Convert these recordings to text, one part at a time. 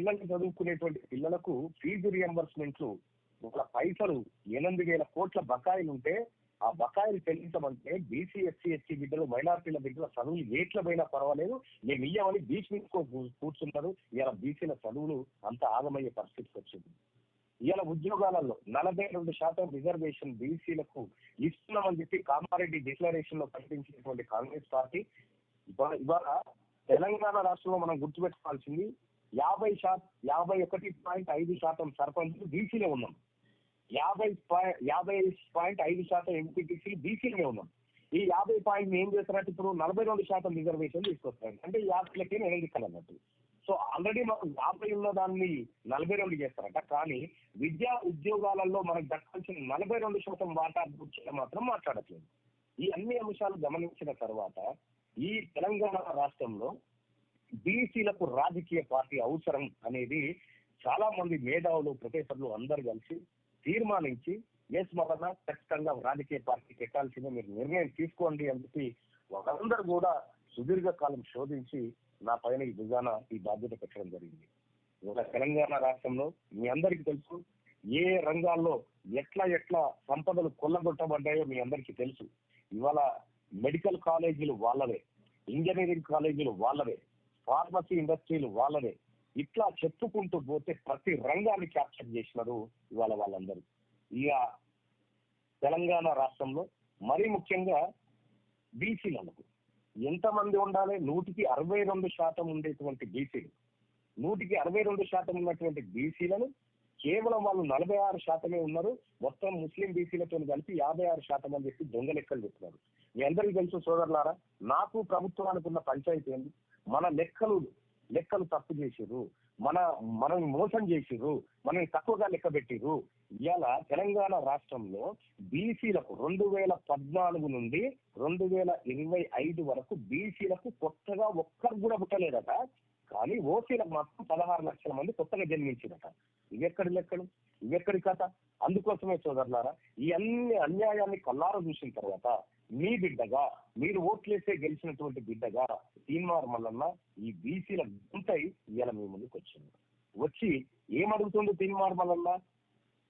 పిల్లల్ని చదువుకునేటువంటి పిల్లలకు ఫీజు రియంబర్స్మెంట్లు వాళ్ళ పైసలు 8,000 కోట్ల బకాయిలు ఉంటే ఆ బకాయిలు చెల్లించమంటే బీసీ ఎస్సీ ఎస్టీ బిడ్డలు మైనార్టీల బిడ్డల చదువులు ఏట్ల పోయినా పర్వాలేదు మేము ఇయ్యమని బీచ్ మీద కూర్చున్నారు. ఇలా బీసీల చదువులు అంత ఆగమయ్యే పరిస్థితికి వచ్చింది. ఇవాళ ఉద్యోగాలలో 42% రిజర్వేషన్ బీసీలకు ఇస్తున్నామని చెప్పి కామారెడ్డి డిక్లరేషన్ లో ప్రకటించినటువంటి కాంగ్రెస్ పార్టీ ఇవాళ తెలంగాణ రాష్ట్రంలో మనం గుర్తుపెట్టుకోవాల్సింది 51.5% సర్పంచులు బీసీలే ఉన్నాం, 50.5% ఎంపీటీసీలు బీసీలే ఉన్నాం. ఈ 50 పాయింట్ ఏం చేస్తారంటే ఇప్పుడు 42% రిజర్వేషన్ తీసుకొస్తారు. అంటే 50లకే 8 అన్నట్టు. సో ఆల్రెడీ మనం 50 ఉన్న దాన్ని 42 చేస్తారట. కానీ విద్యా ఉద్యోగాలలో మనకు దక్కాల్సిన 42% వాటా మాత్రం మాట్లాడట్లేదు. ఈ అన్ని అంశాలు గమనించిన తర్వాత ఈ తెలంగాణ రాష్ట్రంలో బీసీలకు రాజకీయ పార్టీ అవసరం అనేది చాలా మంది మేధావులు ప్రొఫెసర్లు అందరు కలిసి తీర్మానించి మరణ ఖచ్చితంగా రాజకీయ పార్టీకి ఎక్కాల్సిందే, మీరు నిర్ణయం తీసుకోండి అని చెప్పి వాళ్ళందరూ కూడా సుదీర్ఘకాలం శోధించి నా పైన ఈ భుజాన ఈ బాధ్యత పెట్టడం జరిగింది. ఇవాళ తెలంగాణ రాష్ట్రంలో మీ అందరికీ తెలుసు ఏ రంగాల్లో ఎట్లా సంపదలు కొల్లగొట్టబడ్డాయో మీ అందరికీ తెలుసు. ఇవాళ మెడికల్ కాలేజీలు వాళ్ళవే, ఇంజనీరింగ్ కాలేజీలు వాళ్ళవే, ఫార్మసీ ఇండస్ట్రీలు వాళ్ళవే. ఇట్లా చెప్పుకుంటూ పోతే ప్రతి రంగాన్ని క్యాప్చర్ చేసినారు ఇవాళ వాళ్ళందరూ. ఇక తెలంగాణ రాష్ట్రంలో మరీ ముఖ్యంగా బీసీలకు ఎంతమంది ఉండాలి? 162% ఉండేటువంటి బీసీలు, 162% ఉన్నటువంటి బీసీలను కేవలం వాళ్ళు 46% ఉన్నారు. మొత్తం ముస్లిం బీసీలతో కలిపి 56% అని చెప్పి దొంగ లెక్కలు చెప్తున్నారు. మీ అందరికీ తెలుసు సోదరులారా, నాకు ప్రభుత్వానికి ఉన్న పంచాయతీ ఏంది? మన లెక్కలు తప్పు చేసిర్రు, మనం మోసం చేసిర్రు, మనం తక్కువగా లెక్క పెట్టిర్రు. ఇవాళ తెలంగాణ రాష్ట్రంలో బీసీలకు 2014 నుండి 2025 వరకు బీసీలకు కొత్తగా ఒక్కరు కూడా పుట్టలేదట. కానీ ఓసీలకు మాత్రం 16 లక్షల మంది కొత్తగా జన్మించినట. ఇవెక్కడి కథ? అందుకోసమే సోదరులారా, ఈ అన్ని అన్యాయాన్ని కల్లారా చూసిన తర్వాత మీ బిడ్డగా, మీరు ఓట్లేసే గెలిచినటువంటి బిడ్డగా తీన్మార్ మల్లన్న ఈ బీసీల గుంటై ఇవాళ మీ ముందుకు వచ్చి ఏమడుగుతుంది తీన్మార్ మల్లన్న?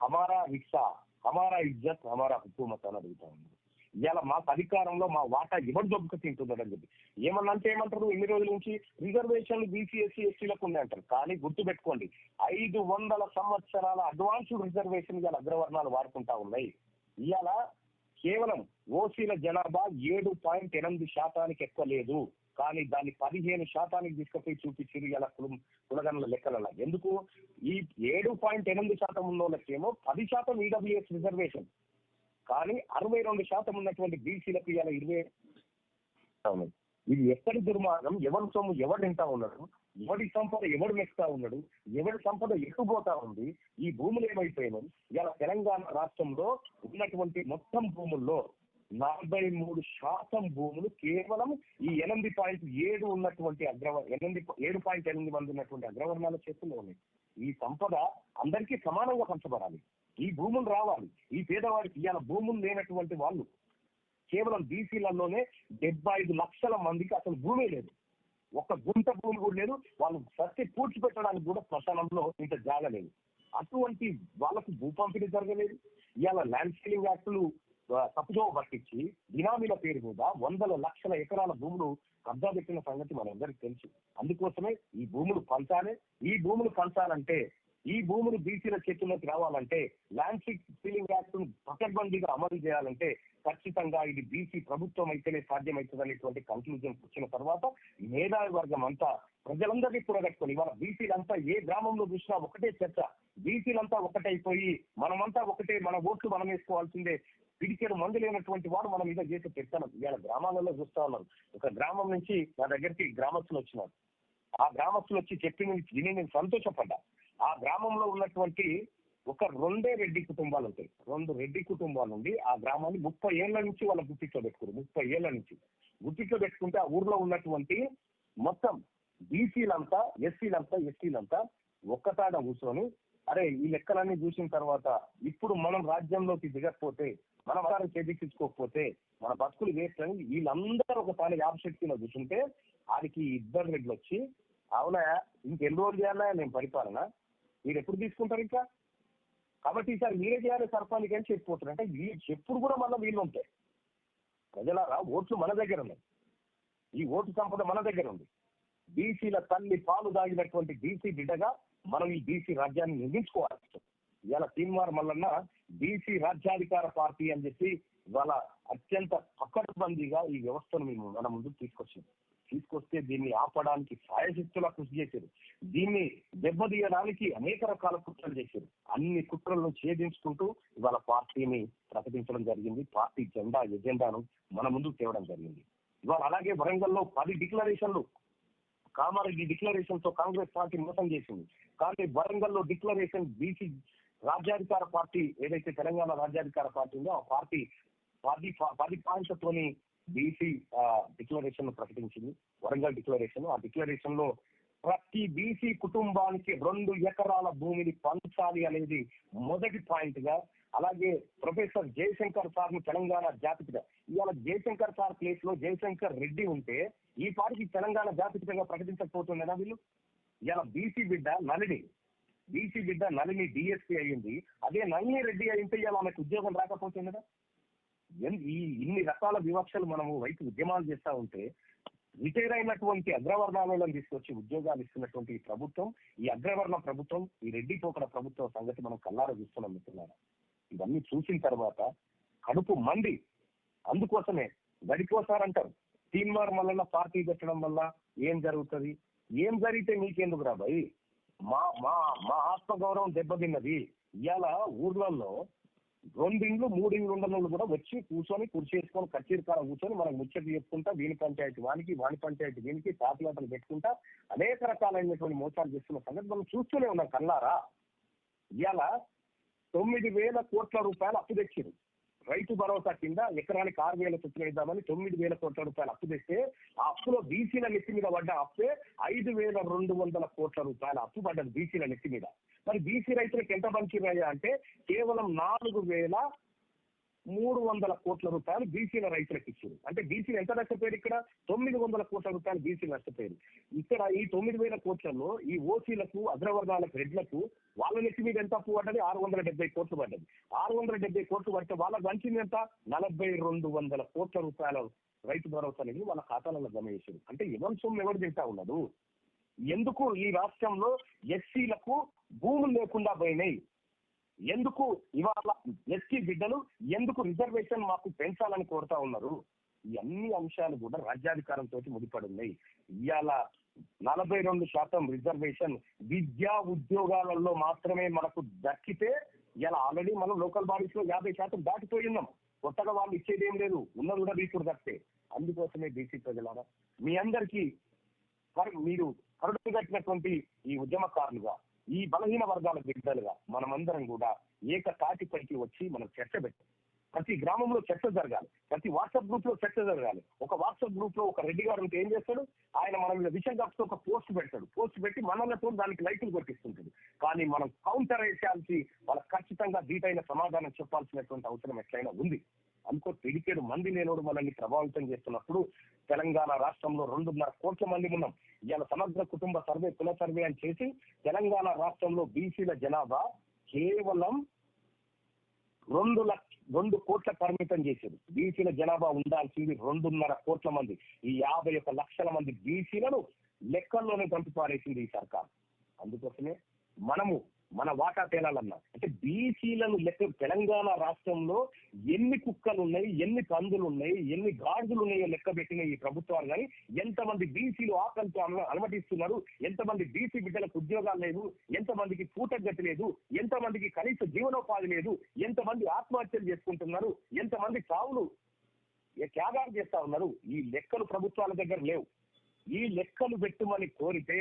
హమారా రిక్షా, హమారా ఇజ్జత్, హమారా హుకూమత్ అని అడుగుతా ఉంది. ఇవాళ మాకు అధికారంలో మా వాటా ఎవరు దొబ్బక తింటున్నాడని చెప్పి ఏమన్నంటే ఏమంటారు? ఇన్ని రోజుల నుంచి రిజర్వేషన్లు బీసీ ఎస్సీ ఎస్టీలకు ఉన్నాయంటారు. కానీ గుర్తుపెట్టుకోండి, 500 సంవత్సరాల అడ్వాన్స్డ్ రిజర్వేషన్ ఇవాళ అగ్రవర్ణాలు వాడుకుంటా ఉన్నాయి. ఇవాళ కేవలం ఓసీల జనాభా 7.8% ఎక్కువ లేదు. కానీ దాన్ని 15% తీసుకుపోయి చూపించారు ఇలా కులగణల లెక్కల. ఎందుకు? ఈ 7.8% ఉన్న వాళ్ళకేమో 10% ఈడబ్ల్యూఎస్ రిజర్వేషన్, కానీ 62% ఉన్నటువంటి బీసీలకు ఇలా 20. ఇది ఎక్కడి దుర్మార్గం? ఎవరి సొమ్ము ఎవరు తింటా ఉన్నాడు? ఎవడి సంపద ఎవడు మెక్తా ఉన్నాడు? ఎవరి సంపద ఎట్టుపోతా ఉంది? ఈ భూములు ఏమైపోయినాయి? ఇలా తెలంగాణ రాష్ట్రంలో ఉన్నటువంటి మొత్తం భూముల్లో 43% భూములు కేవలం ఈ 8.7 ఉన్నటువంటి 7.8 మంది ఉన్నటువంటి అగ్రవర్ణాల చేతుల్లో ఉన్నాయి. ఈ సంపద అందరికీ సమానంగా పంచబడాలి, ఈ భూములు రావాలి. ఈ పేదవాడికి ఇవాళ భూములు లేనటువంటి వాళ్ళు కేవలం బీసీలలోనే 75 లక్షల మందికి అసలు భూమే లేదు, ఒక్క గుంట భూమి కూడా లేదు. వాళ్ళు సత్తి పూడ్చిపెట్టడానికి కూడా శ్మశానంలో ఇంత జాగా లేదు. అటువంటి వాళ్ళకు భూ పంపిణీ జరగలేదు. ఇవాళ ల్యాండ్ సీలింగ్ యాక్టులు తప్పుదో పట్టించి బినామీల పేరు మీద 100 లక్షల ఎకరాల భూములు కబ్జా పెట్టిన సంగతి మనందరికీ తెలుసు. అందుకోసమే ఈ భూములు పంచాలంటే, ఈ భూములు బీసీల చేతుల్లోకి రావాలంటే, ల్యాండ్ సీలింగ్ యాక్ట్ ను పకడ్బందీగా అమలు చేయాలంటే ఖచ్చితంగా ఇది బీసీ ప్రభుత్వం అయితేనే సాధ్యమవుతుంది అనేటువంటి కన్క్లూజన్ వచ్చిన తర్వాత మేధావి వర్గం అంతా ప్రజలందరినీ కూడగట్టుకొని ఇవాళ బీసీలంతా ఏ గ్రామంలో చూసినా ఒకటే చర్చ. బీసీలంతా ఒకటైపోయి మనమంతా ఒకటే, మన ఓట్లు మనం వేసుకోవాల్సిందే, పిడికేడు మంది లేనటువంటి వాడు మనం మీద చేసి పెడతాను. ఇవాళ గ్రామాలలో చూస్తా ఉన్నాం. ఒక గ్రామం నుంచి నా దగ్గరికి గ్రామస్తులు వచ్చినారు. ఆ గ్రామస్తులు వచ్చి విని నేను సంతోషపడ్డా. ఆ గ్రామంలో ఉన్నటువంటి ఒక 2 రెడ్డి కుటుంబాలు ఉంటాయి. 2 రెడ్డి కుటుంబాల నుండి ఆ గ్రామాన్ని 30 ఏళ్ల నుంచి వాళ్ళ గుర్తిట్లో పెట్టుకున్నారు. 30 ఏళ్ల నుంచి గుర్తిట్లో పెట్టుకుంటే ఆ ఊర్లో ఉన్నటువంటి మొత్తం బీసీలంతా ఎస్సీలంతా ఒక్కతాడ కూర్చొని, అరే ఈ లెక్కలన్నీ చూసిన తర్వాత ఇప్పుడు మనం రాజ్యంలోకి దిగకపోతే, మనం అధికారం చేజిక్కించుకోకపోతే మన బతుకులు వేస్ట్ అని వీళ్ళందరూ ఒకసారి యాపశక్తిలో కూర్చుంటే ఆడికి 2 రెడ్లు వచ్చి అవునా, ఇంకెన్ని రోజులు చేయాలా నేను పరిపాలన, మీరు ఎప్పుడు తీసుకుంటారు ఇంకా? కాబట్టి ఈసారి మీరే చేయాలి సర్పానికి అని చెప్పిపోతున్నారు. అంటే ఎప్పుడు కూడా మళ్ళీ వీళ్ళు ఉంటాయి. ప్రజలారా, ఓట్లు మన దగ్గర ఉన్నాయి, ఈ ఓటు సంపద మన దగ్గర ఉంది. బీసీల తల్లి పాలు దాగినటువంటి బీసీ బిడ్డగా మనం ఈ బీసీ రాజ్యాన్ని నిర్మించుకోవాలి. ఇవాళ తీన్మార్ మల్లన్న బీసీ రాజ్యాధికార పార్టీ అని చెప్పి ఇవాళ అత్యంత పకడ్బందీగా ఈ వ్యవస్థను మేము మన ముందుకు తీసుకొస్తే దీన్ని ఆపడానికి సాయశక్తులా కృషి చేశారు. దీన్ని దెబ్బతీయడానికి అనేక రకాల కుట్రలు చేశారు. అన్ని కుట్రలను ఛేదించుకుంటూ ఇవాళ పార్టీని ప్రకటించడం జరిగింది. పార్టీ ఎజెండాను మన ముందుకు తేవడం జరిగింది. ఇవాళ అలాగే వరంగల్లో 10 డిక్లరేషన్లు, కామారెడ్డి డిక్లరేషన్ తో కాంగ్రెస్ పార్టీ మోసం చేసింది. కానీ వరంగల్లో డిక్లరేషన్ బీసీ రాజ్యాధికార పార్టీ ఏదైతే తెలంగాణ రాజ్యాధికార పార్టీ ఉందో ఆ పార్టీ 10 పాయింట్లతోని బీసీ డిక్లరేషన్ ప్రకటించింది. వరంగల్ డిక్లరేషన్. ఆ డిక్లరేషన్ లో ప్రతి బీసీ కుటుంబానికి 2 ఎకరాల భూమిని పంచాలి అనేది మొదటి పాయింట్ గా, అలాగే ప్రొఫెసర్ జయశంకర్ సార్ ను తెలంగాణ జాతిపిత, ఇవాళ జయశంకర్ సార్ ప్లేస్ లో జయశంకర్ రెడ్డి ఉంటే ఈ పార్టీకి తెలంగాణ జాతిపితగా ప్రకటించకపోతుండేనా వీళ్ళు? ఇవాళ బీసీ బిడ్డ నళిని డిఎస్పీ అయ్యింది. అదే నళిని రెడ్డి అయితే ఇవాళ ఆమెకు ఉద్యోగం రాకపోతుండేనా? ఇన్ని రకాల వివక్షలు మనము వైపు ఉద్యమాలు చేస్తా ఉంటే రిటైర్ అయినటువంటి అగ్రవర్ణాలను తీసుకొచ్చి ఉద్యోగాలు ఇస్తున్నటువంటి ఈ ప్రభుత్వం, ఈ అగ్రవర్ణ ప్రభుత్వం, ఈ రెడ్డి పోకడ ప్రభుత్వం సంగతి మనం కల్లారా చూస్తున్నాం మిత్రులారా. ఇవన్నీ చూసిన తర్వాత కడుపు మంది. అందుకోసమే గడిపోసారంటారు. తీన్మార్ మల్లన్న పార్టీ పెట్టడం వల్ల ఏం జరుగుతుంది? ఏం జరిగితే నీకెందుకు రా భయ్? మా మా మా ఆత్మగౌరవం దెబ్బతిన్నది. ఇవాళ ఊర్లలో 2 ఇండ్లు 3 ఇండ్లు ఉన్న వాళ్ళు కూడా వచ్చి కూర్చొని కుర్చీ వేసుకొని కచ్చీరికాల కూర్చొని మనకు ముచ్చట్లు చెప్పుకుంటా, వీని పంచాయతీ వాని పంచాయతీ వీనికి తాతలాటలు పెట్టుకుంటా అనేక రకాలైనటువంటి మోసాలు చేస్తున్న సంగతి మనం చూస్తూనే ఉన్నాం కల్లారా. ఇవాళ 9,000 కోట్ల రూపాయలు అప్పు తెచ్చారు. రైతు భరోసా కింద ఎకరానికి 6,000 చొప్పున ఇద్దామని 9,000 కోట్ల రూపాయలు అప్పు తెస్తే ఆ అప్పులో బీసీల నెత్తి మీద పడ్డ అప్పే 5,200 కోట్ల రూపాయల అప్పు పడ్డది బీసీల నెత్తి మీద. మరి బీసీ రైతులకు ఎంత పంచినాయా అంటే కేవలం 4,300 కోట్ల రూపాయలు బీసీల రైతులకు ఇచ్చారు. అంటే బీసీలు ఎంత నష్టపోయారు? ఇక్కడ 900 కోట్ల రూపాయలు బీసీలు నష్టపోయారు. ఇక్కడ ఈ 9,000 కోట్లలో ఈ ఓసీలకు, అగ్రవర్గాలకు, రెడ్లకు వాళ్ళ నెత్తి మీద ఎంత అప్పు పడ్డది? 670 కోట్లు పడ్డది. 670 కోట్లు పడితే వాళ్ళకి పంచింది ఎంత? 4,200 కోట్ల రూపాయల రైతు భరోసా అనేది వాళ్ళ ఖాతాలలో జమ చేశారు. అంటే ఎవరి సొమ్ము ఎవరు తింటా ఉన్నాడు? ఎందుకు ఈ రాష్ట్రంలో ఎస్సీలకు భూములు లేకుండా పోయినాయి? ఎందుకు ఇవాళ ఎస్సీ బిడ్డలు ఎందుకు రిజర్వేషన్ మాకు పెంచాలని కోరుతా ఉన్నారు? ఈ అన్ని అంశాలు కూడా రాజ్యాధికారంతో ముడిపడి ఉన్నాయి. ఇవాళ 42% రిజర్వేషన్ విద్యా ఉద్యోగాలలో మాత్రమే మనకు దక్కితే ఇలా ఆల్రెడీ మనం లోకల్ బాడీస్ లో 50% దాటిపోయి ఉన్నాం. కొత్తగా వాళ్ళు ఇచ్చేది ఏం లేదు, ఉన్నది కూడా తీసుకుని తప్పితే. అందుకోసమే బీసీ ప్రజలారా, మీ అందరికీ మీరు కరుడు కట్టినటువంటి ఈ ఉద్యమకారులుగా, ఈ బలహీన వర్గాల బిడ్డలుగా మనమందరం కూడా ఏకతాటిపైకి వచ్చి మనం చర్చ పెట్టాం. ప్రతి గ్రామంలో చర్చ జరగాలి, ప్రతి వాట్సాప్ గ్రూప్ లో చర్చ జరగాలి. ఒక వాట్సాప్ గ్రూప్ లో ఒక రెడ్డి గారు ఉంటే ఏం చేస్తాడు? ఆయన మన మీద విషయం కప్పితే ఒక పోస్ట్ పెడతాడు. పోస్ట్ పెట్టి మనలతో దానికి లైకులు కొట్టిస్తుంటాడు. కానీ మనం కౌంటర్ వేసాల్సి, వాళ్ళకి ఖచ్చితంగా దీటైన సమాధానం చెప్పాల్సినటువంటి అవసరం ఎట్లయినా ఉంది. అనుకో పిడికేడు మంది లేనోడు మనల్ని ప్రభావితం చేస్తున్నప్పుడు తెలంగాణ రాష్ట్రంలో 2.5 కోట్ల మంది ఉన్నాం. ఇవాళ సమగ్ర కుటుంబ సర్వే, కుల సర్వే అని చేసి తెలంగాణ రాష్ట్రంలో బీసీల జనాభా కేవలం 2 కోట్ల పరిమితం చేశారు. బీసీల జనాభా ఉండాల్సింది 2.5 కోట్ల మంది. ఈ 51 లక్షల మంది బీసీలను లెక్కల్లోనే పంపిపారేసింది ఈ సర్కార్. అందుకోసమే మనము మన వాటా తేలాలన్నా అంటే బీసీలను లెక్క, తెలంగాణ రాష్ట్రంలో ఎన్ని కుక్కలు ఉన్నాయి, ఎన్ని పందులు ఉన్నాయి, ఎన్ని గాడిదలు ఉన్నాయో లెక్క పెట్టిన ఈ ప్రభుత్వాలు కానీ ఎంతమంది బీసీలు ఆకలితో అనుమతిస్తున్నారు, ఎంతమంది బీసీ బిడ్డలకు ఉద్యోగాలు లేదు, ఎంతమందికి పూటగతి లేదు, ఎంతమందికి కనీస జీవనోపాధి లేదు, ఎంతమంది ఆత్మహత్యలు చేసుకుంటున్నారు, ఎంతమంది చావులు త్యాగాలు చేస్తా ఉన్నారు. ఈ లెక్కలు ప్రభుత్వాల దగ్గర లేవు. ఈ లెక్కలు పెట్టమని కోరితే,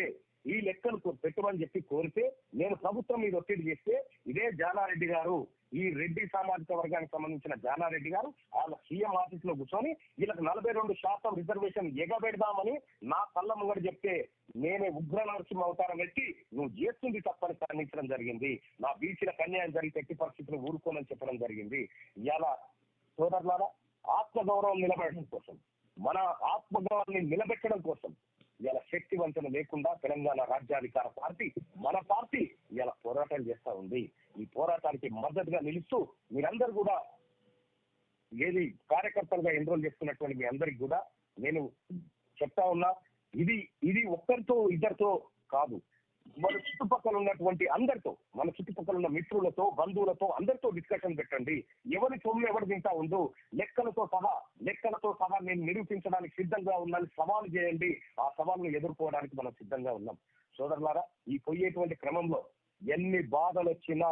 ఈ లెక్కలు పెట్టమని చెప్పి కోరితే నేను ప్రభుత్వం మీద ఒత్తిడి చేస్తే ఇదే జానారెడ్డి గారు, ఈ రెడ్డి సామాజిక వర్గానికి సంబంధించిన జానారెడ్డి గారు వాళ్ళ సీఎం ఆఫీస్ లో కూర్చొని వీళ్ళకి 42% రిజర్వేషన్ ఎగబెడదామని నా కళ్ళ ముంగడు చెప్తే నేనే ఉగ్ర నరసింహ అవతారం పెట్టి నువ్వు చేస్తుంది తప్పని ఖండించడం జరిగింది. నా బీసీలకు అన్యాయం జరిగితే ఎట్టి పరిస్థితులు ఊరుకోనని చెప్పడం జరిగింది. ఇవాళ సోదరులారా, ఆత్మగౌరవం నిలబెట్టడం కోసం, మన ఆత్మగౌరవాన్ని నిలబెట్టడం కోసం ఇలా శక్తి వంచన లేకుండా తెలంగాణ రాజ్యాధికార పార్టీ మన పార్టీ ఇలా పోరాటం చేస్తా ఉంది. ఈ పోరాటానికి మద్దతుగా నిలుస్తూ మీరందరూ కూడా ఏది కార్యకర్తలుగా ఎన్రోల్ చేస్తున్నటువంటి మీ అందరికి కూడా నేను చెప్తా ఉన్నా, ఇది ఒక్కరితో ఇద్దరితో కాదు, మన చుట్టుపక్కల ఉన్నటువంటి అందరితో, మన చుట్టుపక్కల ఉన్న మిత్రులతో, బంధువులతో అందరితో డిస్కషన్ పెట్టండి. ఎవరి సొమ్ము ఎవరు తింటా ఉందో లెక్కలతో సహా నేను నిరూపించడానికి సిద్ధంగా ఉన్నాను, సవాలు చేయండి. ఆ సవాల్ను ఎదుర్కోవడానికి మనం సిద్ధంగా ఉన్నాం. సోదరులారా, ఈ పోయేటువంటి క్రమంలో ఎన్ని బాధలు వచ్చినా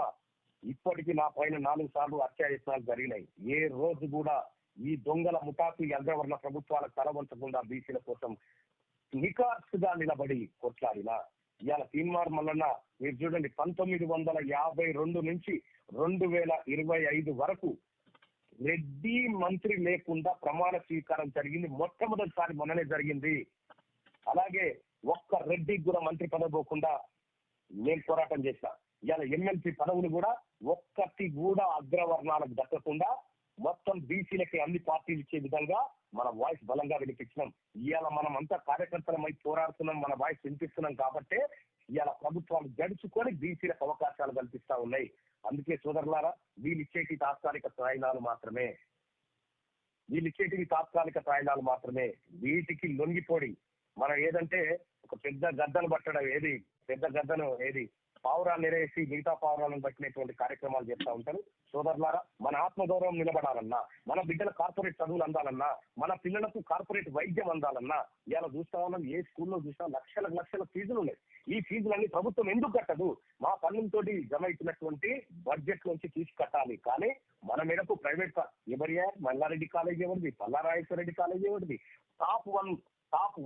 ఇప్పటికీ నా పైన 4 సార్లు హత్యాయత్నాలు జరిగినాయి. ఏ రోజు కూడా ఈ దొంగల ముఠాకు అగ్రవర్ణ ప్రభుత్వాలకు తల వంచకుండా బీసీల కోసం నికార్సుగా నిలబడి కొట్లాడినా ఇవాళ తీన్మార్ మల్లన్న మీరు చూడండి 1952 నుంచి 2025 వరకు రెడ్డి మంత్రి లేకుండా ప్రమాణ స్వీకారం జరిగింది. మొట్టమొదటిసారి మొన్ననే జరిగింది. అలాగే ఒక్క రెడ్డికి కూడా మంత్రి పదవి పోకుండా నేను పోరాటం చేశా. ఇవాళ ఎమ్మెల్సీ పదవులు కూడా ఒక్కటి కూడా అగ్రవర్ణాలకు దక్కకుండా మొత్తం బీసీలకి అన్ని పార్టీలు ఇచ్చే విధంగా మన వాయిస్ బలంగా వినిపించినాం. ఇవాళ మనం అంతా కార్యకర్తలమై పోరాడుతున్నాం, మన వాయిస్ వినిపిస్తున్నాం కాబట్టే ఇవాళ ప్రభుత్వాలు గడుచుకొని బీసీలకు అవకాశాలు కల్పిస్తా ఉన్నాయి. అందుకే సోదరులారా, వీళ్ళు ఇచ్చేటి తాత్కాలిక తాయినాలు మాత్రమే. వీటికి లొంగిపోడి మనం ఏదంటే ఒక పెద్ద గద్దను పట్టడం, పెద్ద గద్దను పావురాలు నెరేసి మిగతా పావురాలను పట్టినటువంటి కార్యక్రమాలు చేస్తూ ఉంటారు. సోదరులారా, మన ఆత్మగౌరవం నిలబడాలన్నా, మన బిడ్డల కార్పొరేట్ చదువులు అందాలన్నా, మన పిల్లలకు కార్పొరేట్ వైద్యం అందాలన్నా ఇలా చూస్తా ఉన్నాం. ఏ స్కూల్లో చూసినా లక్షల ఫీజులు ఉన్నాయి. ఈ ఫీజులన్నీ ప్రభుత్వం ఎందుకు కట్టదు? మా పన్నులతోటి జమ ఇచ్చినటువంటి బడ్జెట్ నుంచి తీసి కట్టాలి. కానీ మన మేరకు ప్రైవేట్ ఎవరియా మల్లారెడ్డి కాలేజ్ ఎవరిది, పల్లారాజేశ్వరరెడ్డి కాలేజ్ ఎవరిది, టాప్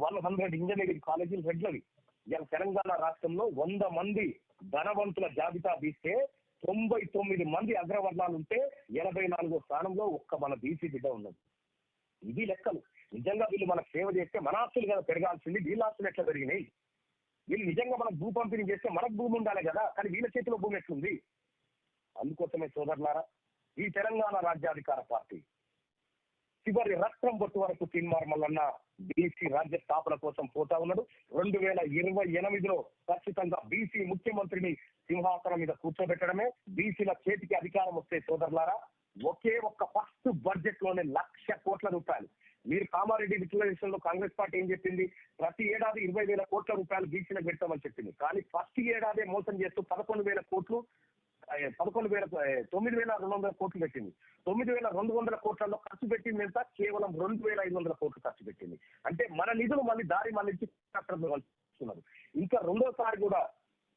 100 ఇంజనీరింగ్ కాలేజీలు రెడ్లవి. ఇలా తెలంగాణ రాష్ట్రంలో 100 మంది ధనవంతుల జాబితా తీస్తే 99 మంది అగ్రవర్ణాలు ఉంటే 84వ స్థానంలో ఒక్క మన బీసీ బిడ్డ ఉన్నది. ఇది లెక్కలు. నిజంగా వీళ్ళు మనకు సేవ చేస్తే మన ఆస్తులు కదా పెరగాల్సింది, వీళ్ళ ఆస్తులు ఎట్లా పెరిగినాయి? వీళ్ళు నిజంగా మనకు భూ పంపిణీ చేస్తే మనకు భూమి ఉండాలి కదా, కానీ వీళ్ళ చేతిలో భూమి ఎట్లుంది? అందుకోసమే సోదరులారా, ఈ తెలంగాణ రాజ్యాధికార పార్టీ చివరి రక్తం బొట్టు వరకు తీన్మార్ మల్లన్న బీసీ రాజ్య స్థాపన కోసం పోతా ఉన్నాడు. 2028లో ఖచ్చితంగా బీసీ ముఖ్యమంత్రిని సింహాసనం మీద కూర్చోబెట్టడమే. బీసీల చేతికి అధికారం వస్తే సోదరులారా, ఒకే ఒక్క ఫస్ట్ బడ్జెట్ లోనే 1,00,000 కోట్ల రూపాయలు. మీరు కామారెడ్డి డిక్లరేషన్ లో కాంగ్రెస్ పార్టీ ఏం చెప్పింది? ప్రతి ఏడాది 20,000 కోట్ల రూపాయలు బీసీలకు పెడతామని చెప్పింది. కానీ ఫస్ట్ ఏడాదే మోసం చేస్తూ 11,000 కోట్లు 9,200 కోట్లు పెట్టింది. 9,200 కోట్లలో ఖర్చు పెట్టింది ఎంత? కేవలం 2,500 కోట్లు ఖర్చు పెట్టింది. అంటే మన నిధులు మళ్ళీ దారి మళ్ళీ ఇంకా రెండోసారి కూడా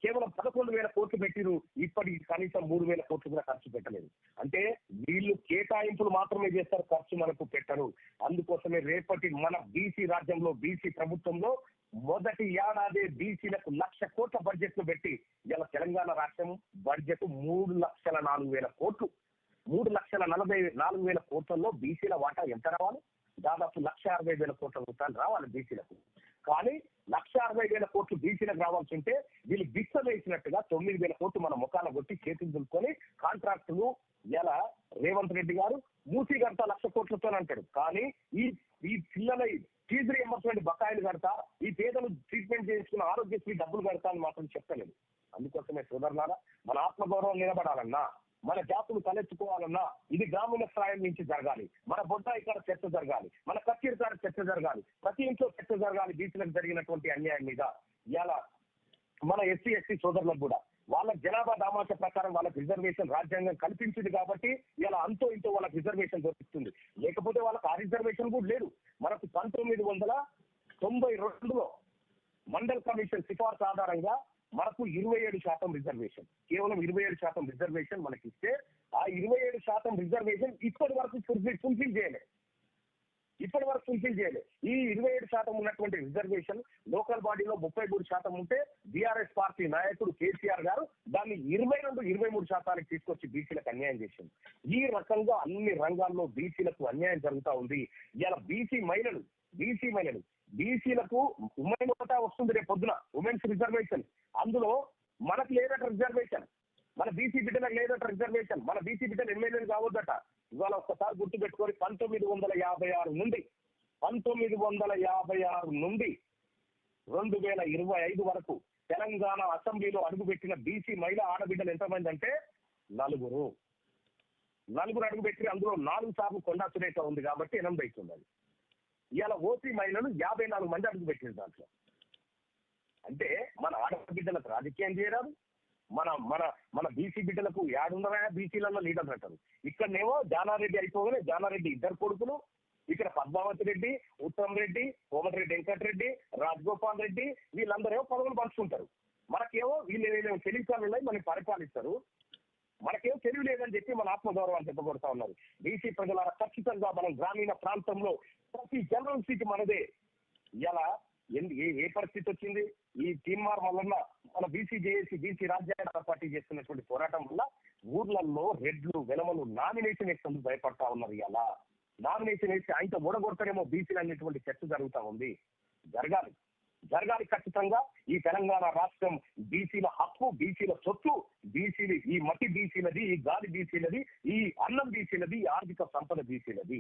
కేవలం 11,000 కోట్లు పెట్టిరు. ఇప్పటికి కనీసం 3,000 కోట్లు కూడా ఖర్చు పెట్టలేదు. అంటే వీళ్ళు కేటాయింపులు మాత్రమే చేస్తారు, ఖర్చు మనకు పెట్టరు. అందుకోసమే రేపటి మన బీసీ రాజ్యంలో, బీసీ ప్రభుత్వంలో మొదటి ఏడాది బీసీలకు 1,00,000 కోట్ల బడ్జెట్ ను పెట్టి ఇలా తెలంగాణ రాష్ట్రం బడ్జెట్ 3,04,000 కోట్లు. 3,44,000 కోట్లలో బీసీల వాటా ఎంత రావాలి? దాదాపు 1,60,000 కోట్ల రూపాయలు రావాలి బీసీలకు. కానీ 1,60,000 కోట్లు బీసీలకు రావాల్సి ఉంటే వీళ్ళు బిచ్చ వేసినట్టుగా 9,000 కోట్లు మన ముఖాన కొట్టి చేతులు దులుకొని కాంట్రాక్టులు ఇలా రేవంత్ రెడ్డి గారు మూసీ కడతా 1,00,000 కోట్లతో అంటాడు. కానీ ఈ పిల్లల ఫీజు రియంబర్స్మెంట్ బకాయిలు కడతా, ఈ పేదలు ట్రీట్మెంట్ చేసుకున్న ఆరోగ్యశ్రీ డబ్బులు కడతా అని మాత్రం చెప్పలేదు. అందుకోసమే సోదరులారా, మన ఆత్మగౌరవం నిలబడాలన్నా, మన జాతులు తలెత్తుకోవాలన్నా ఇది గ్రామీణ స్థాయి నుంచి జరగాలి. మన బొడ్డాయి కాడ చర్చ జరగాలి, మన కచ్చీరు కాడ చర్చ జరగాలి, ప్రతి ఇంట్లో చర్చ జరగాలి బీసీలకు జరిగినటువంటి అన్యాయం మీద. ఇవాళ మన ఎస్సీ సోదరులకు కూడా వాళ్ళ జనాభా దామాష ప్రకారం వాళ్ళకి రిజర్వేషన్ రాజ్యాంగం కల్పించింది కాబట్టి ఇలా అంతో ఇంతో వాళ్ళకి రిజర్వేషన్ దొరుకుతుంది. లేకపోతే వాళ్ళకి ఆ రిజర్వేషన్ కూడా లేదు. మనకు 1992లో మండల్ కమిషన్ సిఫార్సు ఆధారంగా మనకు 27% రిజర్వేషన్, కేవలం 27% రిజర్వేషన్ మనకి ఇస్తే ఆ 27% రిజర్వేషన్ ఇప్పటి వరకు ఫుల్ఫిల్ చేయలేదు. ఈ 27% ఉన్నటువంటి రిజర్వేషన్ లోకల్ బాడీలో 33% ఉంటే బీఆర్ఎస్ పార్టీ నాయకుడు కేసీఆర్ గారు దాన్ని 23% తీసుకొచ్చి బీసీలకు అన్యాయం చేసింది. ఈ రకంగా అన్ని రంగాల్లో బీసీలకు అన్యాయం జరుగుతా ఉంది. ఇలా బీసీ మహిళలు బీసీలకు ఉమెన్ కోటా వస్తుంది రేపు పొద్దున, ఉమెన్స్ రిజర్వేషన్. అందులో మనకు లేదట రిజర్వేషన్, మన బీసీ బిడ్డలకు లేదట రిజర్వేషన్. మన బీసీ బిడ్డలు ఎమ్మెల్యేలు కావద్దట. ఇవాళ ఒక్కసారి గుర్తు పెట్టుకొని 1956 నుండి 2025 వరకు తెలంగాణ అసెంబ్లీలో అడుగుపెట్టిన బీసీ మహిళా ఆడబిడ్డలు ఎంతమంది అంటే 4 అడుగుపెట్టి అందులో 4 సార్లు కొండా సురేఖ ఉంది కాబట్టి 8 అవుతుంది. అది ఇవాళ ఓసీ మహిళలు 54 మంది అడుగుపెట్టిన దాంట్లో. అంటే మన ఆడబిడ్డలకు రాజకీయం చేయరాదు, మన మన మన బీసీ బిడ్డలకు యాడున్నారా బీసీలలో లీడర్లు అంటారు. ఇక్కడనేమో జానారెడ్డి అయిపోగానే జానారెడ్డి 2 కొడుకులు, ఇక్కడ పద్మావతి రెడ్డి, ఉత్తమ్ రెడ్డి, కోమటిరెడ్డి వెంకటరెడ్డి, రాజగోపాల్ రెడ్డి వీళ్ళందరూ పదవులు పంచుకుంటారు. మనకేమో వీళ్ళు తెలివికాలు ఉన్నాయి, మనకి పరిపాలిస్తారు. మనకేం తెలివి లేదని చెప్పి మన ఆత్మగౌరవాన్ని చెప్పబడుతా ఉన్నారు. బీసీ ప్రజల ఖచ్చితంగా మనం గ్రామీణ ప్రాంతంలో ప్రతి జనరల్ సీట్ మనదే. ఇలా ఏ పరిస్థితి వచ్చింది? ఈ తీన్మార్ వల్ల మన బీసీ జేఏసీ బీసీ రాజ్యాంగ పార్టీ చేస్తున్నటువంటి పోరాటం వల్ల ఊర్లలో రెడ్లు వెలమలు నామినేషన్ వేసేందుకు భయపడతా ఉన్నారు. ఇలా నామినేషన్ వేసి ఆయన ఓడగొడతారేమో బీసీలు అనేటువంటి చర్చ జరుగుతా ఉంది. జరగాలి ఖచ్చితంగా. ఈ తెలంగాణ రాష్ట్రం బీసీల హక్కు, బీసీల సొత్తు, బీసీలు ఈ మట్టి బీసీలది, ఈ గాలి బీసీలది, ఈ అన్నం బీసీలది, ఈ ఆర్థిక సంపద బీసీలది.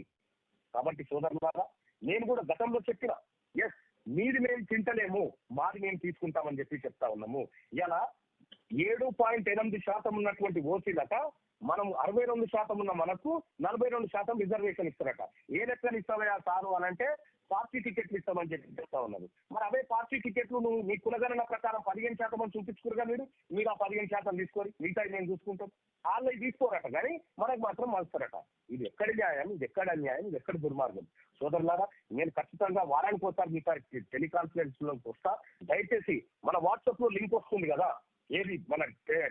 కాబట్టి సోదరులారా, నేను కూడా గతంలో చెప్పిన ఎస్ మీది మేము తింటలేము, మాది మేము తీసుకుంటామని చెప్పి చెప్తా ఉన్నాము. ఇలా 7.8% ఉన్నటువంటి ఓసీలట మనం 62% ఉన్న మనకు 42% రిజర్వేషన్ ఇస్తారట. ఏ లెక్కలు ఇస్తావా సారు అని అంటే పార్టీ టికెట్లు ఇస్తామని చెప్పి చెప్తా ఉన్నారు. మరి అవే పార్టీ టికెట్లు నువ్వు మీ కులగణన ప్రకారం 15% అని చూపించుకురుగా మీరు ఆ 15% తీసుకొని మిగతా మేము చూసుకుంటాం. వాళ్ళు తీసుకోరట కానీ మనకు మాత్రం మలుస్తారట. ఇది ఎక్కడి న్యాయం, ఇది ఎక్కడ అన్యాయం, ఇది ఎక్కడ దుర్మార్గం? సోదరులారా, నేను ఖచ్చితంగా వారానికి ఒకసారి మీతో టెలికాన్ఫరెన్స్ లోకి వస్తా. దయచేసి మన వాట్సాప్ లో లింక్ వస్తుంది కదా, ఏది మన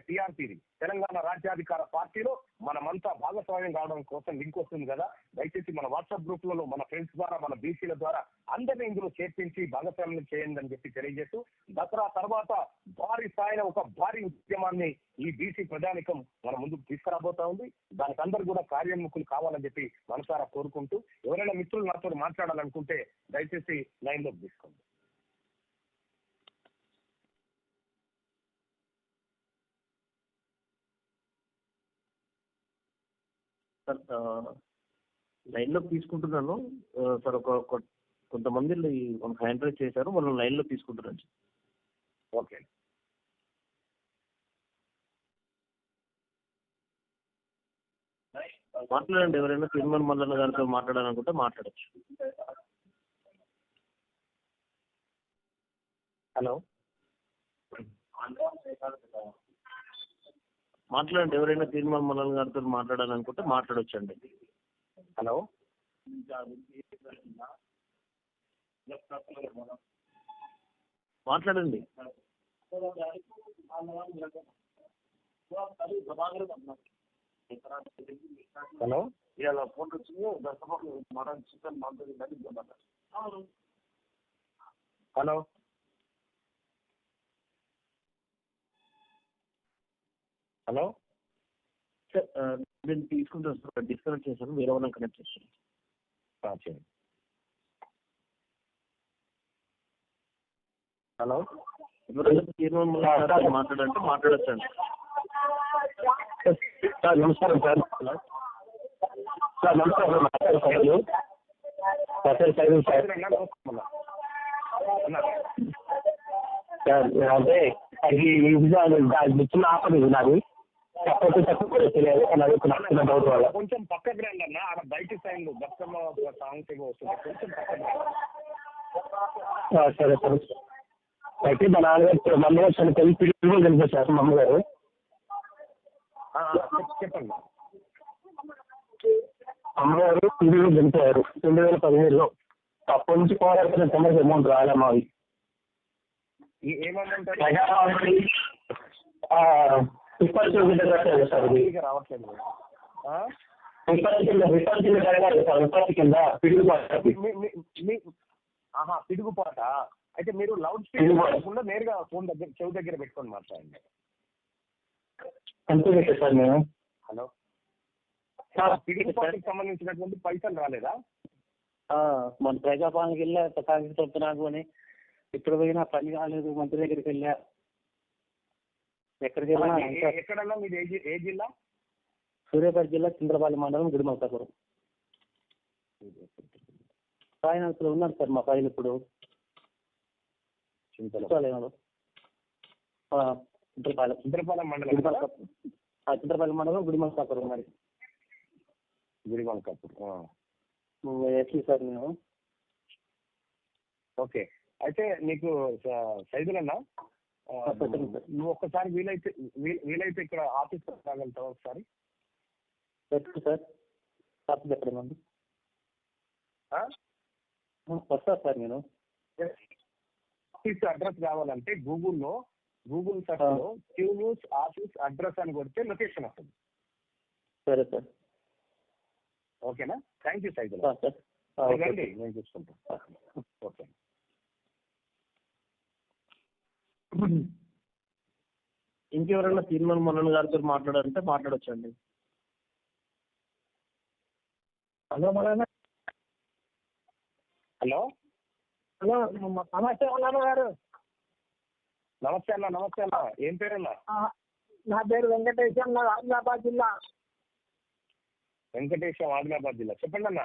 టీఆర్పీది తెలంగాణ రాజ్యాధికార పార్టీలో మనమంతా భాగస్వామ్యం కావడం కోసం లింక్ వస్తుంది కదా. దయచేసి మన వాట్సాప్ గ్రూప్లలో మన ఫ్రెండ్స్ ద్వారా, మన బీసీల ద్వారా అందరినీ ఇందులో చేర్పించి భాగస్వామ్యం చేయండి అని చెప్పి తెలియజేస్తూ, దసరా తర్వాత భారీ స్థాయిలో ఒక భారీ ఉద్యమాన్ని ఈ బీసీ ప్రజానికం మన ముందుకు తీసుకురాబోతా ఉంది. దానికి అందరూ కూడా కార్యోన్ముఖులు కావాలని చెప్పి మనసారా కోరుకుంటూ, ఎవరైనా మిత్రులు నాతో మాట్లాడాలనుకుంటే దయచేసి లైన్ లోకి తీసుకోండి. సార్ లైన్ లో తీసుకుంటున్నాను సార్. కొంతమంది హ్యాండ్ రైజ్ చేశారు, మనం లైన్ లో తీసుకుంటున్నాను. ఓకే, మాట్లాడండి. ఎవరైనా తిరుమల మల్లన్న గారితో మాట్లాడాలనుకుంటే మాట్లాడచ్చు. హలో, మాట్లాడండి. ఎవరైనా తిరుమల మల్లన్న గారితో మాట్లాడాలనుకుంటే మాట్లాడొచ్చండి. హలో, మాట్లాడండి. హలో, ఇలా ఫోన్ వచ్చింది. హలో, హలో సార్ నేను తీసుకుంటాను సార్. డిస్కనెక్ట్ చేశాను, వేరే వాళ్ళని కనెక్ట్ చేస్తాను. చేయండి. హలో, మాట్లాడంటే మాట్లాడచ్చండి. సార్ నమస్కారం సార్. సార్ నమస్కారం. సార్ అంటే అది చిన్న ఆఫర్ ఇది నాది. కొంచెం పక్కకు రండి అన్న, అక్కడ బయట సైన్లు బతుకమ్మ సాంగ్స్ ఏమో వస్తుంది, కొంచెం పక్కకు. సరే సరే. అయితే మా నాన్నగారు మమ్మగారు చనిపోయి పిల్లలు చనిపోయారు. మా అమ్మగారు చెప్పండి. అమ్మగారు పిల్లలు చనిపోయారు 2017లో. అప్పటి నుంచి పోరాడుతున్న సమస్య అమౌంట్ రాలేమా అవి ఏమంటారు రావట్లేదు. పిడుగుపాట అయితే మీరు లౌడ్ స్పీకర్ కాకుండా నేరుగా ఫోన్ దగ్గర చెవి దగ్గర పెట్టుకొని మాట్లాడండి. అంతే సార్ నేను. హలో, పిడుగుపాటకి సంబంధించినటువంటి పైసలు రాలేదా? మన ప్రజాపాలనకి వెళ్ళా కాగితం నాకు అని ఇప్పుడు పోయినా పని కాలేదు. మంత్రి దగ్గరికి వెళ్ళా. ఎక్కడికి వెళ్ళినా ఎక్కడన్నా మీది ఏ జిల్లా? సూర్యాపేట జిల్లా చింద్రపాలెం మండలం గుడిమల్కాపురం. ఫైనాన్స్ లో ఉన్నారు సార్ మా ఫైల్ ఇప్పుడు. చింతపాలెంలో చింతపాలెం చింతలపాలెం మండలం కదా? చింతపాలెం మండలం గుడిమల్కాపురం మరి. గుడిమల్కాపురం. ఎస్సీ సార్ మేము. ఓకే, అయితే నీకు సైదులన్నా నువ్వు ఒక్కసారి వీలైతే ఇక్కడ ఆఫీస్ రాగలుగుతావు ఒకసారి? ఎప్పుడు సార్ ఆఫీస్ ఎక్కడేమండి? వస్తా సార్ నేను. ఆఫీస్ అడ్రస్ కావాలంటే గూగుల్ సెర్చ్ లో క్యూ న్యూస్ ఆఫీస్ అడ్రస్ అని కొడితే లొకేషన్ వస్తుంది. సరే సార్. ఓకేనా? Thank you Saidul. రండి, నేను చూసుకుంటాను. ఓకే. ఇంకెవరైనా తీర్మానం మనోహర్ గారితో మాట్లాడాలంటే మాట్లాడొచ్చండి. హలో మరణ. హలో హలో నమస్తే మరణ గారు. నమస్తే అన్న. ఏం పేరన్నా? నా పేరు వెంకటేశం, నా ఆదిలాబాద్ జిల్లా. వెంకటేశం, ఆదిలాబాద్ జిల్లా. చెప్పండి అన్న.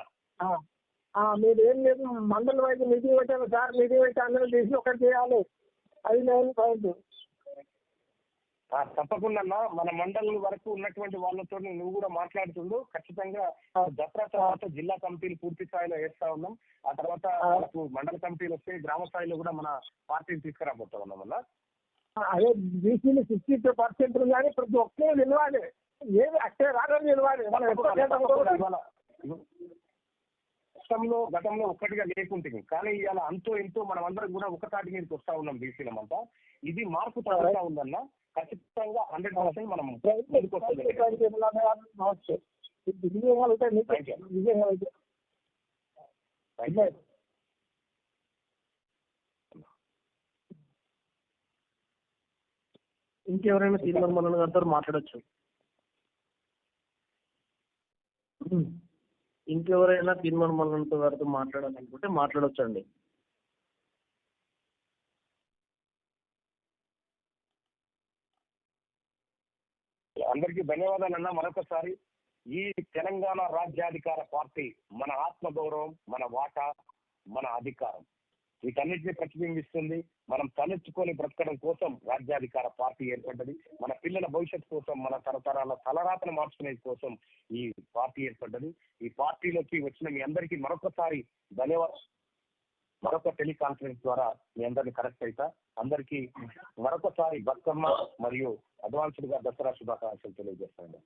మీరు ఏం లేదు, మండల వైపు మీటింగ్ పెట్టాను సార్. మీటింగ్ పెట్టి అందరూ తీసి ఒకటి చేయాలి. అది నేను పాయింట్. తప్పకుండా అన్న, మన మండలం వరకు ఉన్నటువంటి వాళ్ళతో నువ్వు కూడా మాట్లాడుతుండు. ఖచ్చితంగా దసరా తర్వాత జిల్లా కమిటీలు పూర్తి స్థాయిలో వేస్తా ఉన్నాం. ఆ తర్వాత మనకు మండల కమిటీలు వస్తే గ్రామ స్థాయిలో కూడా మన పార్టీని తీసుకురాబోతా ఉన్నాం అన్న. అదే బీసీలు 62% కానీ ప్రతి ఒక్కరు నిలవాలి. ఏది అట్టే రాదని నిలవాలి. మనం గతంలో ఒక్కటిగా లేకుంటుంది, కానీ ఇవాళ అంతో ఎంతో మనం అందరం కూడా ఒకటాటి మీదకి వస్తా ఉన్నాం బీసీలమంతా. ఇది మార్పు తగ్గుతా ఉందన్న. ఖచ్చితంగా 100% మనం ముందుకు వస్తుంది. ఇంకెవరైనా తీర్మానం మనోహర్ గారితో మాట్లాడొచ్చు. ఇంకెవరైనా తీర్మానం మనోహర్ గారితో మాట్లాడాలనుకుంటే మాట్లాడొచ్చండి. అందరికీ ధన్యవాదాలన్నా. మరొకసారి ఈ తెలంగాణ రాజ్యాధికార పార్టీ మన ఆత్మగౌరవం, మన వాటా, మన అధికారం వీటన్నిటిని ప్రతిబింబిస్తుంది. మనం తలెత్తుకొని బ్రతకడం కోసం రాజ్యాధికార పార్టీ ఏర్పడ్డది. మన పిల్లల భవిష్యత్తు కోసం, మన తరతరాల తలరాతను మార్చుకునే కోసం ఈ పార్టీ ఏర్పడ్డది. ఈ పార్టీలోకి వచ్చిన మీ అందరికీ మరొకసారి ధన్యవాదాలు. మరొక టెలికాన్ఫరెన్స్ ద్వారా మీ అందరినీ కరెక్ట్ అవుతా. అందరికీ మరొకసారి బతుకమ్మ మరియు అడ్వాన్స్డ్ గా దసరా శుభాకాంక్షలు తెలియజేస్తాను.